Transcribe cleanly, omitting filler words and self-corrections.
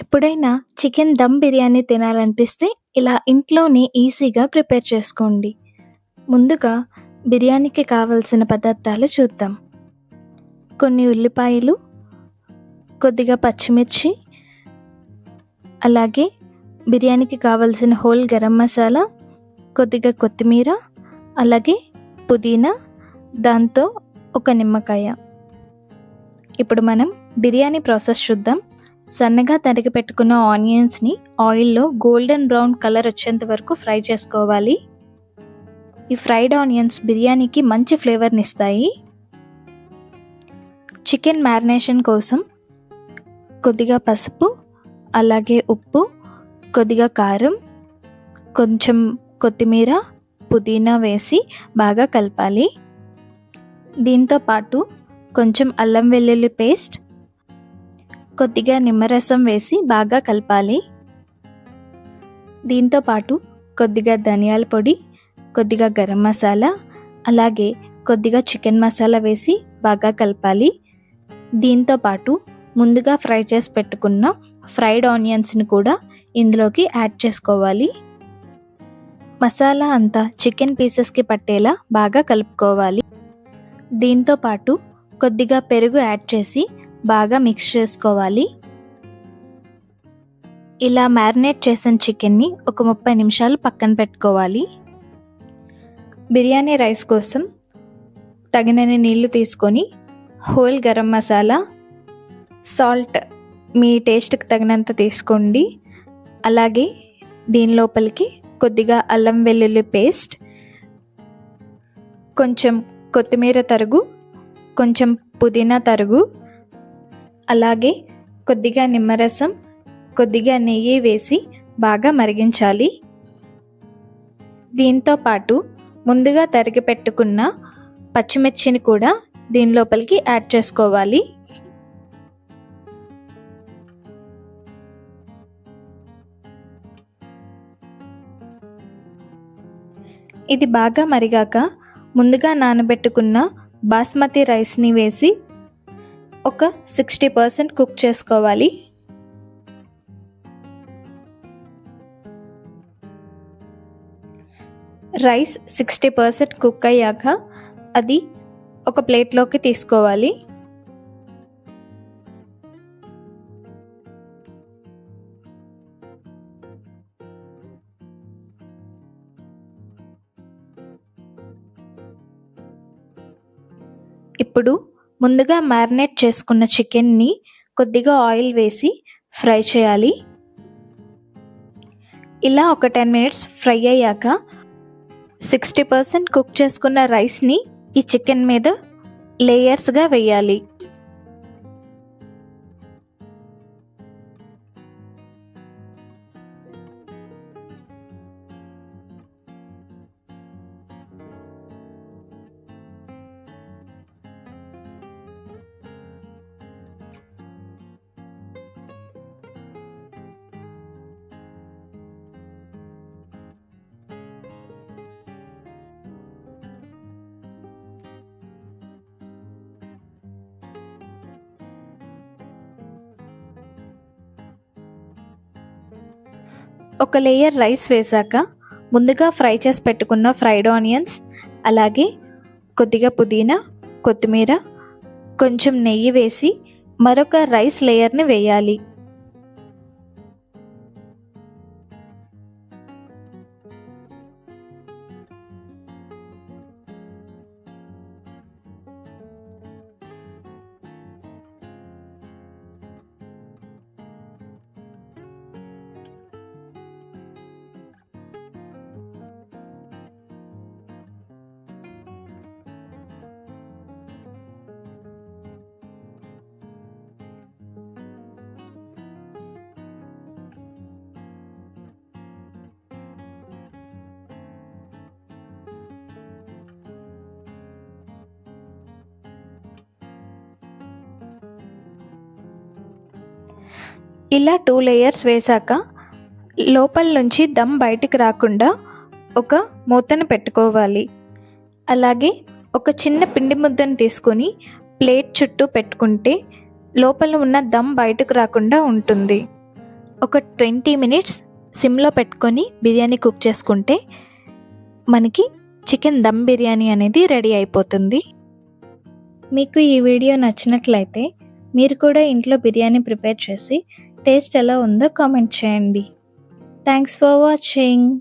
ఎప్పుడైనా చికెన్ దమ్ బిర్యానీ తినాలనిపిస్తే ఇలా ఇంట్లోనే ఈజీగా ప్రిపేర్ చేసుకోండి. ముందుగా బిర్యానీకి కావలసిన పదార్థాలు చూద్దాం. కొన్ని ఉల్లిపాయలు, కొద్దిగా పచ్చిమిర్చి, అలాగే బిర్యానీకి కావలసిన హోల్ గరం మసాలా, కొద్దిగా కొత్తిమీర, అలాగే పుదీనా, దాంతో ఒక నిమ్మకాయ. ఇప్పుడు మనం బిర్యానీ ప్రాసెస్ చూద్దాం. సన్నగా తరిగి పెట్టుకున్న ఆనియన్స్ని ఆయిల్లో గోల్డెన్ బ్రౌన్ కలర్ వచ్చేంత వరకు ఫ్రై చేసుకోవాలి. ఈ ఫ్రైడ్ ఆనియన్స్ బిర్యానీకి మంచి ఫ్లేవర్ని ఇస్తాయి. చికెన్ మ్యారినేషన్ కోసం కొద్దిగా పసుపు, అలాగే ఉప్పు, కొద్దిగా కారం, కొంచెం కొత్తిమీర, పుదీనా వేసి బాగా కలపాలి. దీంతో పాటు కొంచెం అల్లం వెల్లుల్లి పేస్ట్, కొద్దిగా నిమ్మరసం వేసి బాగా కలపాలి. దీంతో పాటు కొద్దిగా ధనియాల పొడి, కొద్దిగా గరం మసాలా, అలాగే కొద్దిగా చికెన్ మసాలా వేసి బాగా కలపాలి. దీంతో పాటు ముందుగా ఫ్రై చేసి పెట్టుకున్న ఫ్రైడ్ ఆనియన్స్ని కూడా ఇందులోకి యాడ్ చేసుకోవాలి. మసాలా అంతా చికెన్ పీసెస్కి పట్టేలా బాగా కలుపుకోవాలి. దీంతో పాటు కొద్దిగా పెరుగు యాడ్ చేసి బాగా మిక్స్ చేసుకోవాలి. ఇలా మ్యారినేట్ చేసిన చికెన్ని ఒక 30 నిమిషాలు పక్కన పెట్టుకోవాలి. బిర్యానీ రైస్ కోసం తగినన్ని నీళ్లు తీసుకొని హోల్ గరం మసాలా, సాల్ట్ మీ టేస్ట్కి తగినంత తీసుకోండి. అలాగే దీని లోపలికి కొద్దిగా అల్లం వెల్లుల్లి పేస్ట్, కొంచెం కొత్తిమీర తరుగు, కొంచెం పుదీనా తరుగు, అలాగే కొద్దిగా నిమ్మరసం, కొద్దిగా నెయ్యి వేసి బాగా మరిగించాలి. దీంతో పాటు ముందుగా తరిగి పెట్టుకున్న పచ్చిమిర్చిని కూడా దీని లోపలికి యాడ్ చేసుకోవాలి. ఇది బాగా మరిగాక ముందుగా నానబెట్టుకున్న బాస్మతి రైస్ని వేసి ఒక 60% కుక్ చేసుకోవాలి. రైస్ 60% కుక్ అయ్యాక అది ఒక ప్లేట్లోకి తీసుకోవాలి. ఇప్పుడు ముందుగా మ్యారినేట్ చేసుకున్న చికెన్ని కొద్దిగా ఆయిల్ వేసి ఫ్రై చేయాలి. ఇలా ఒక 10 మినిట్స్ ఫ్రై అయ్యాక 60% కుక్ చేసుకున్న రైస్ని ఈ చికెన్ మీద లేయర్స్గా వేయాలి. ఒక లేయర్ రైస్ వేశాక ముందుగా ఫ్రై చేసి పెట్టుకున్న ఫ్రైడ్ ఆనియన్స్, అలాగే కొద్దిగా పుదీనా, కొత్తిమీర, కొంచెం నెయ్యి వేసి మరొక రైస్ లేయర్ని వేయాలి. ఇలా 2 లేయర్స్ వేశాక లోపల నుంచి దమ్ బయటికి రాకుండా ఒక మూతను పెట్టుకోవాలి. అలాగే ఒక చిన్న పిండి ముద్దను తీసుకొని ప్లేట్ చుట్టూ పెట్టుకుంటే లోపల ఉన్న దమ్ బయటకు రాకుండా ఉంటుంది. ఒక 20 మినిట్స్ సిమ్లో పెట్టుకొని బిర్యానీ కుక్ చేసుకుంటే మనకి చికెన్ దమ్ బిర్యానీ అనేది రెడీ అయిపోతుంది. మీకు ఈ వీడియో నచ్చినట్లయితే మీరు కూడా ఇంట్లో బిర్యానీ ప్రిపేర్ చేసి టేస్ట్ ఎలా ఉందో కామెంట్ చేయండి. Thanks for watching.